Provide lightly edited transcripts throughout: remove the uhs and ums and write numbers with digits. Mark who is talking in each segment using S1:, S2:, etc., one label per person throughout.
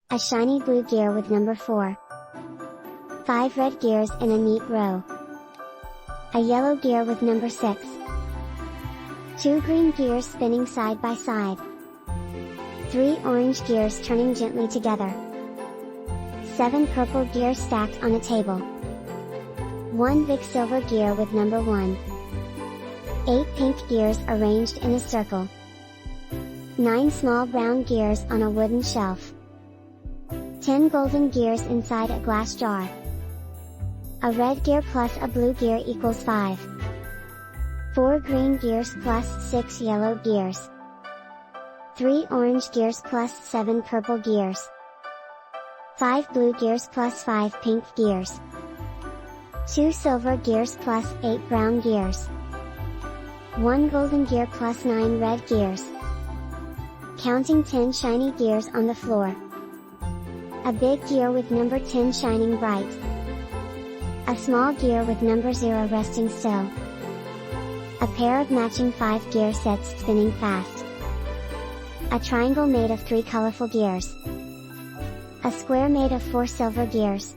S1: A shiny blue gear with number 4. 5 red gears in a neat row. A yellow gear with number 6. 2 green gears spinning side by side. 3 orange gears turning gently together. 7 purple gears stacked on a table. 1 big silver gear with number 1. 8 pink gears arranged in a circle. 9 small brown gears on a wooden shelf. 10 golden gears inside a glass jar. A red gear plus a blue gear equals 5. 4 green gears plus 6 yellow gears. 3 orange gears plus 7 purple gears. 5 blue gears plus 5 pink gears. 2 silver gears plus 8 brown gears. 1 golden gear plus 9 red gears. Counting 10 shiny gears on the floor. A big gear with number 10 shining bright. A small gear with number 0 resting still. A pair of matching 5 gear sets spinning fast. A triangle made of 3 colorful gears. A square made of 4 silver gears.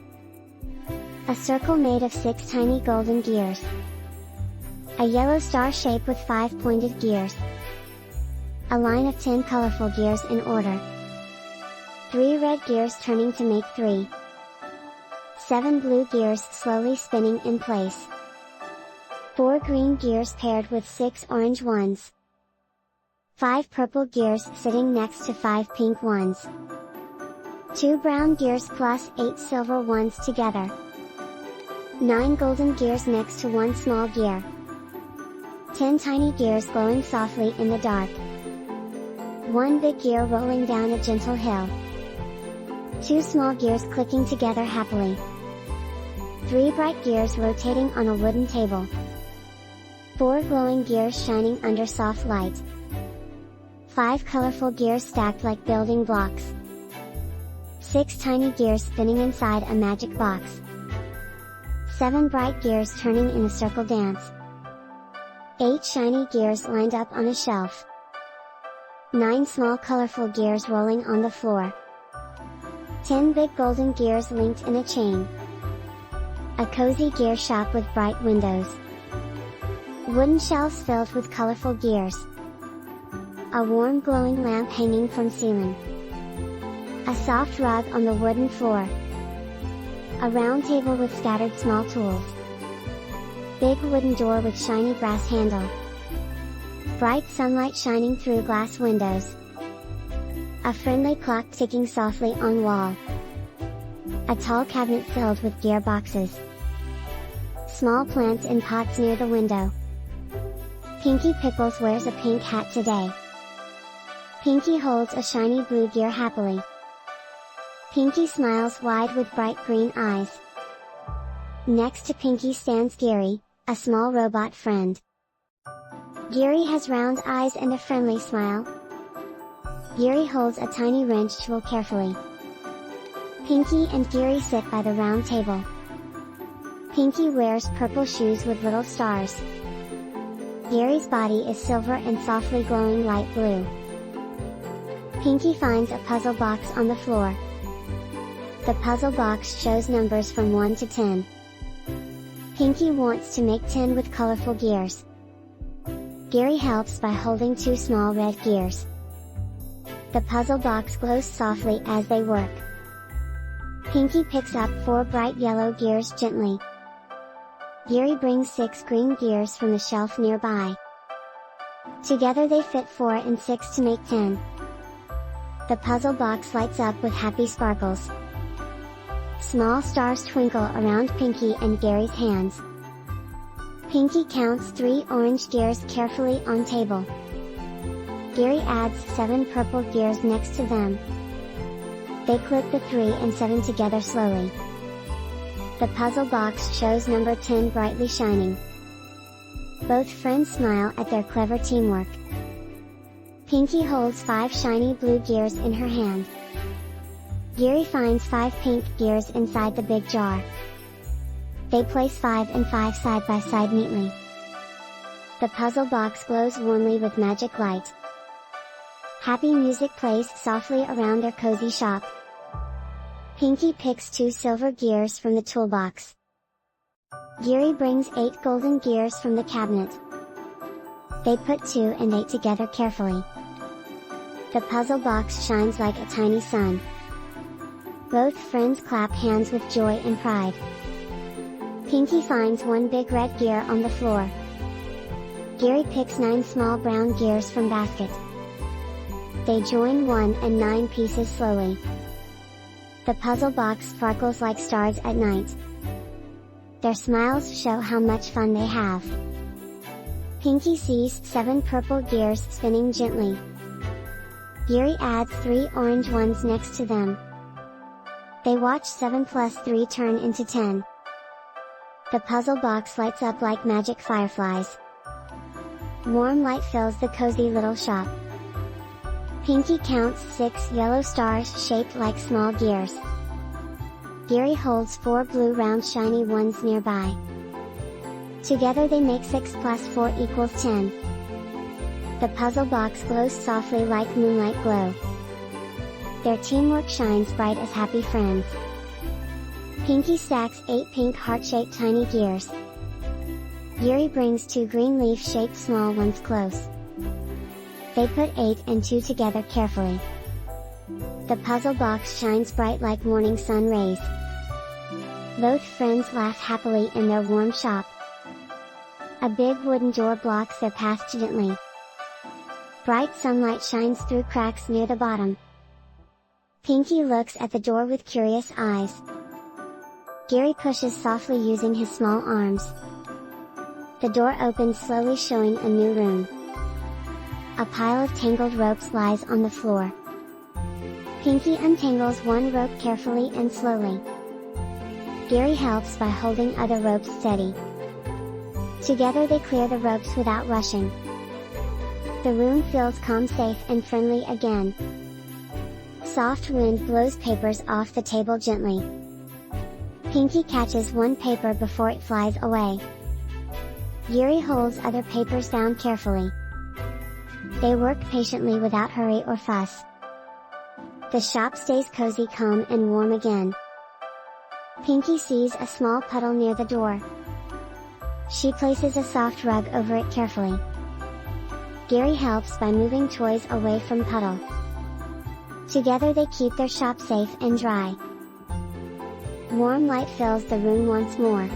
S1: A circle made of 6 tiny golden gears. A yellow star shape with 5 pointed gears. A line of 10 colorful gears in order. 3 red gears turning to make 3. 7 blue gears slowly spinning in place. 4 green gears paired with 6 orange ones. 5 purple gears sitting next to 5 pink ones. 2 brown gears plus 8 silver ones together. 9 golden gears next to 1 small gear. 10 tiny gears glowing softly in the dark. 1 big gear rolling down a gentle hill. 2 small gears clicking together happily. 3 bright gears rotating on a wooden table. 4 glowing gears shining under soft light. 5 colorful gears stacked like building blocks. 6 tiny gears spinning inside a magic box. 7 bright gears turning in a circle dance. 8 shiny gears lined up on a shelf. 9 small colorful gears rolling on the floor. 10 big golden gears linked in a chain. A cozy gear shop with bright windows. Wooden shelves filled with colorful gears. A warm glowing lamp hanging from ceiling. A soft rug on the wooden floor. A round table with scattered small tools. Big wooden door with shiny brass handle. Bright sunlight shining through glass windows. A friendly clock ticking softly on wall. A tall cabinet filled with gear boxes. Small plants in pots near the window. Pinky Pickles wears a pink hat today. Pinky holds a shiny blue gear happily. Pinky smiles wide with bright green eyes. Next to Pinky stands Gary, a small robot friend. Gary has round eyes and a friendly smile. Gary holds a tiny wrench tool carefully. Pinky and Gary sit by the round table. Pinky wears purple shoes with little stars. Gary's body is silver and softly glowing light blue. Pinky finds a puzzle box on the floor. The puzzle box shows numbers from 1 to 10. Pinky wants to make 10 with colorful gears. Gary helps by holding 2 small red gears. The puzzle box glows softly as they work. Pinky picks up 4 bright yellow gears gently. Gary brings 6 green gears from the shelf nearby. Together they fit 4 and 6 to make 10. The puzzle box lights up with happy sparkles. Small stars twinkle around Pinky and Gary's hands. Pinky counts 3 orange gears carefully on table. Gary adds 7 purple gears next to them. They click the 3 and 7 together slowly. The puzzle box shows number 10 brightly shining. Both friends smile at their clever teamwork. Pinky holds 5 shiny blue gears in her hand. Gary finds 5 pink gears inside the big jar. They place 5 and 5 side by side neatly. The puzzle box glows warmly with magic light. Happy music plays softly around their cozy shop. Pinky picks 2 silver gears from the toolbox. Geary brings 8 golden gears from the cabinet. They put 2 and 8 together carefully. The puzzle box shines like a tiny sun. Both friends clap hands with joy and pride. Pinky finds 1 big red gear on the floor. Geary picks 9 small brown gears from basket. They join 1 and 9 pieces slowly. The puzzle box sparkles like stars at night. Their smiles show how much fun they have. Pinky sees 7 purple gears spinning gently. Geary adds 3 orange ones next to them. They watch 7 plus 3 turn into 10. The puzzle box lights up like magic fireflies. Warm light fills the cozy little shop. Pinky counts 6 yellow stars shaped like small gears. Geary holds 4 blue round shiny ones nearby. Together they make 6 plus 4 equals 10. The puzzle box glows softly like moonlight glow. Their teamwork shines bright as happy friends. Pinky stacks 8 pink heart-shaped tiny gears. Geary brings 2 green leaf-shaped small ones close. They put 8 and 2 together carefully. The puzzle box shines bright like morning sun rays. Both friends laugh happily in their warm shop. A big wooden door blocks their path gently. Bright sunlight shines through cracks near the bottom. Pinky looks at the door with curious eyes. Geary pushes softly using his small arms. The door opens slowly, showing a new room. A pile of tangled ropes lies on the floor. Pinky untangles 1 rope carefully and slowly. Geary helps by holding other ropes steady. Together they clear the ropes without rushing. The room feels calm, safe and friendly again. Soft wind blows papers off the table gently. Pinky catches 1 paper before it flies away. Geary holds other papers down carefully. They work patiently without hurry or fuss. The shop stays cozy, calm and warm again. Pinky sees a small puddle near the door. She places a soft rug over it carefully. Geary helps by moving toys away from puddle. Together they keep their shop safe and dry. Warm light fills the room once more.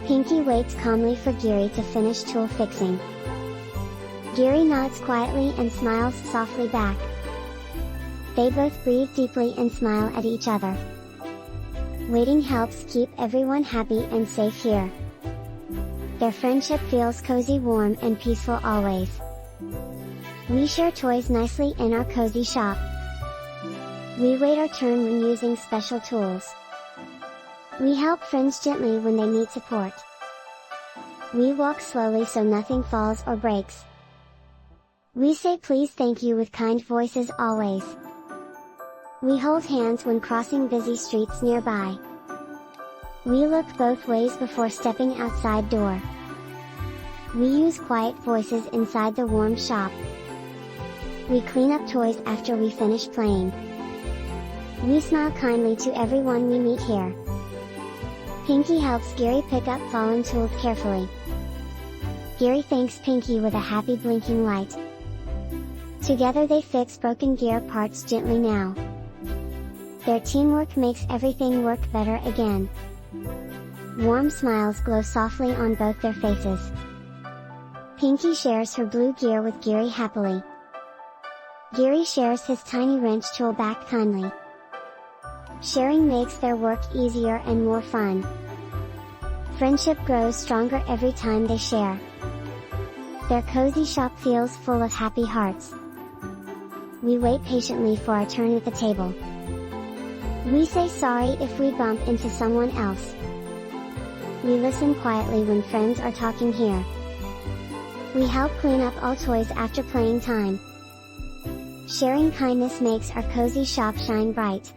S1: Pinky waits calmly for Geary to finish tool fixing. Geary nods quietly and smiles softly back. They both breathe deeply and smile at each other. Waiting helps keep everyone happy and safe here. Their friendship feels cozy, warm and peaceful always. We share toys nicely in our cozy shop. We wait our turn when using special tools. We help friends gently when they need support. We walk slowly so nothing falls or breaks. We say please, thank you with kind voices always. We hold hands when crossing busy streets nearby. We look both ways before stepping outside door. We use quiet voices inside the warm shop. We clean up toys after we finish playing. We smile kindly to everyone we meet here. Pinky helps Geary pick up fallen tools carefully. Geary thanks Pinky with a happy blinking light. Together they fix broken gear parts gently now. Their teamwork makes everything work better again. Warm smiles glow softly on both their faces. Pinky shares her blue gear with Geary happily. Geary shares his tiny wrench tool back kindly. Sharing makes their work easier and more fun. Friendship grows stronger every time they share. Their cozy shop feels full of happy hearts. We wait patiently for our turn at the table. We say sorry if we bump into someone else. We listen quietly when friends are talking here. We help clean up all toys after playing time. Sharing kindness makes our cozy shop shine bright.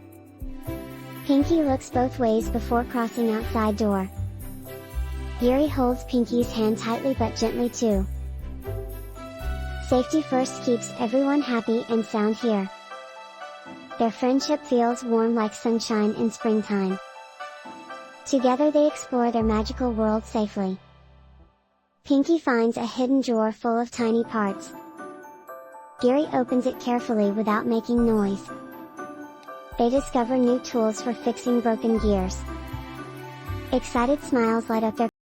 S1: Pinky looks both ways before crossing outside door. Geary holds Pinky's hand tightly but gently too. Safety first keeps everyone happy and sound here. Their friendship feels warm like sunshine in springtime. Together they explore their magical world safely. Pinky finds a hidden drawer full of tiny parts. Gary opens it carefully without making noise. They discover new tools for fixing broken gears. Excited smiles light up their